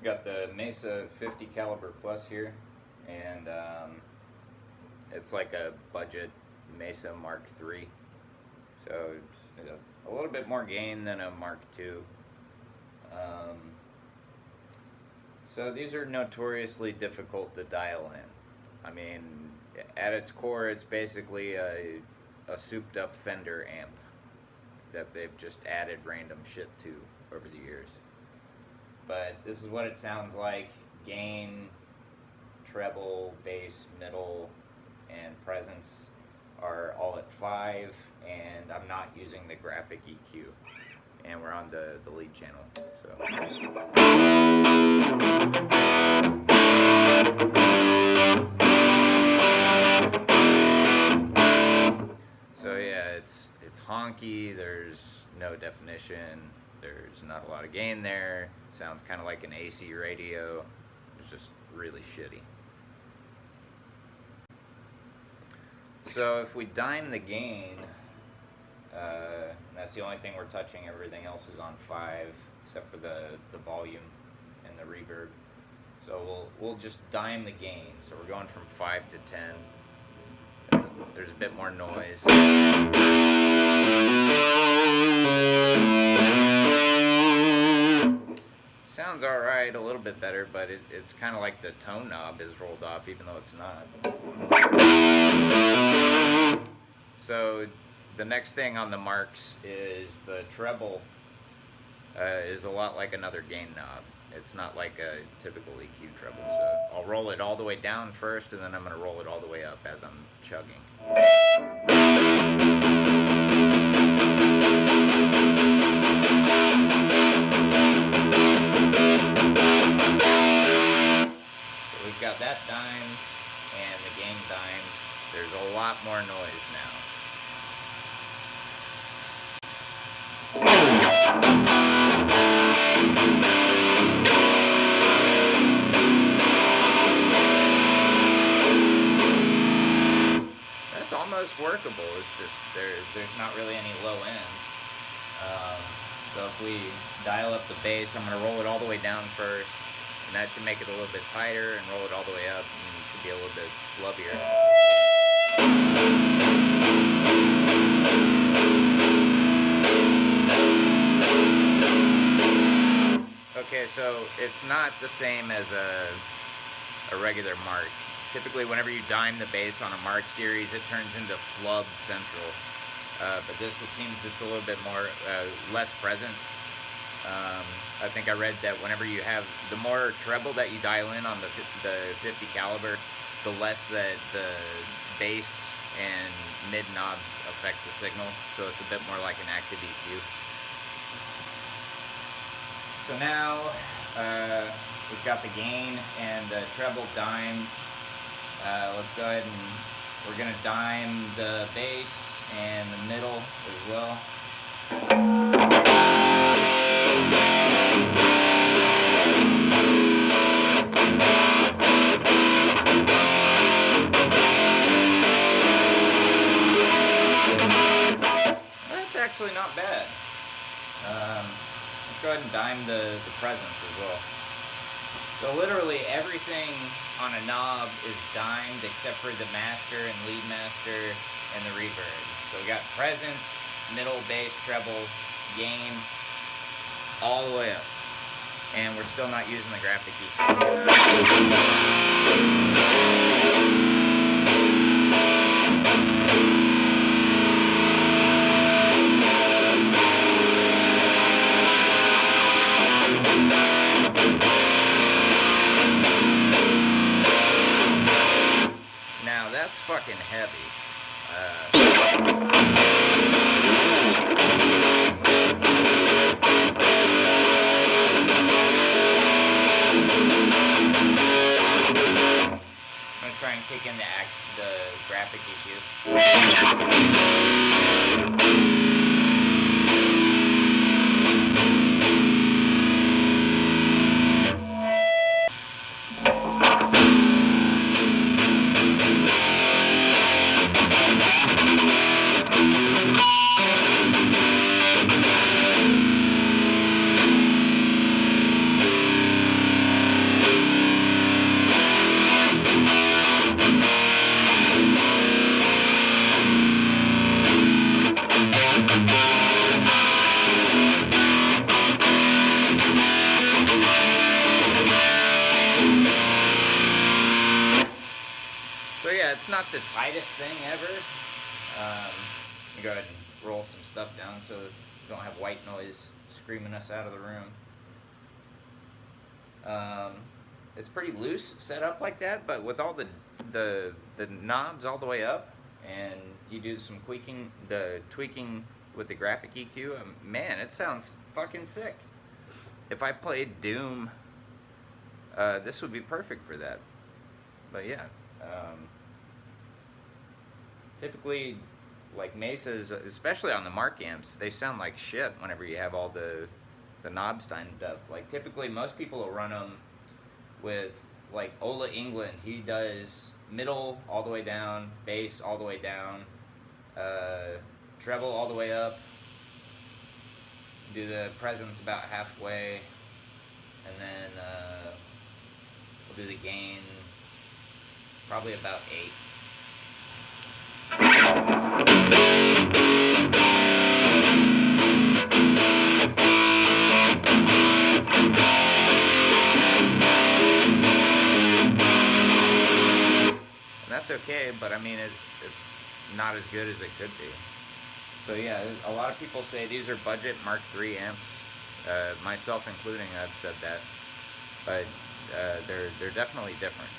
Got the Mesa 50 caliber plus here, and it's like a budget Mesa Mark III. So it's a little bit more gain than a Mark II. So these are notoriously difficult to dial in. I mean, at its core, it's basically a souped up Fender amp that they've just added random shit to over the years. But this is what it sounds like: gain, treble, bass, middle, and presence are all at 5, and I'm not using the graphic EQ. And we're on the lead channel. So yeah, it's honky, there's no definition, there's not a lot of gain there, it sounds kind of like an AC radio, it's just really shitty. So if we dime the gain, that's the only thing we're touching, everything else is on 5, except for the volume and the reverb. So we'll just dime the gain, so we're going from 5 to 10. There's a bit more noise. Sounds alright, a little bit better, but it's kind of like the tone knob is rolled off, even though it's not. So the next thing on the marks is the treble is a lot like another gain knob. It's not like a typical EQ treble. So I'll roll it all the way down first, and then I'm going to roll it all the way up as I'm chugging. So we've got that dimed and the gain dimed. There's a lot more noise now. That's almost workable. It's just there's not really any low end. So if we dial up the bass, I'm going to roll it all the way down first, and that should make it a little bit tighter, and roll it all the way up, and it should be a little bit flubbier. Okay, so it's not the same as a regular mark. Typically, whenever you dime the bass on a mark series, it turns into flub central. But this, it seems it's a little bit more less present. I think I read that whenever you have the more treble that you dial in on the 50 caliber, the less that the bass and mid knobs affect the signal. So it's a bit more like an active EQ. So now we've got the gain and the treble dimed. Let's go ahead and we're going to dime the bass and the middle as well. That's actually not bad. Let's go ahead and dime the presence as well. So literally everything on a knob is dimed except for the master and lead master and the reverb. So we got presence, middle, bass, treble, gain, all the way up. And we're still not using the graphic EQ. Now that's fucking heavy. I'm gonna try and kick in the graphic EQ. yeah, it's not the tightest thing ever. Let me go ahead and roll some stuff down so we don't have white noise screaming us out of the room. It's pretty loose set up like that, but with all the knobs all the way up, and you do some tweaking with the graphic EQ, man, it sounds fucking sick. If I played Doom, this would be perfect for that. But yeah, typically, like Mesa's, especially on the Mark amps, they sound like shit whenever you have all the knobs timed up. Like typically, most people will run them with like Ola England. He does middle all the way down, bass all the way down, treble all the way up. Do the presence about halfway, and then we'll do the gain probably about 8. And that's okay, but I mean, it's not as good as it could be. So yeah, a lot of people say these are budget Mark III amps, myself including. I've said that, but they're definitely different.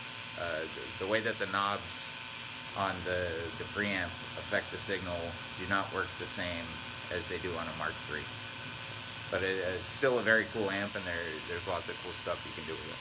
The way that the knobs on the preamp affect the signal do not work the same as they do on a Mark III. But it's still a very cool amp, and there's lots of cool stuff you can do with it.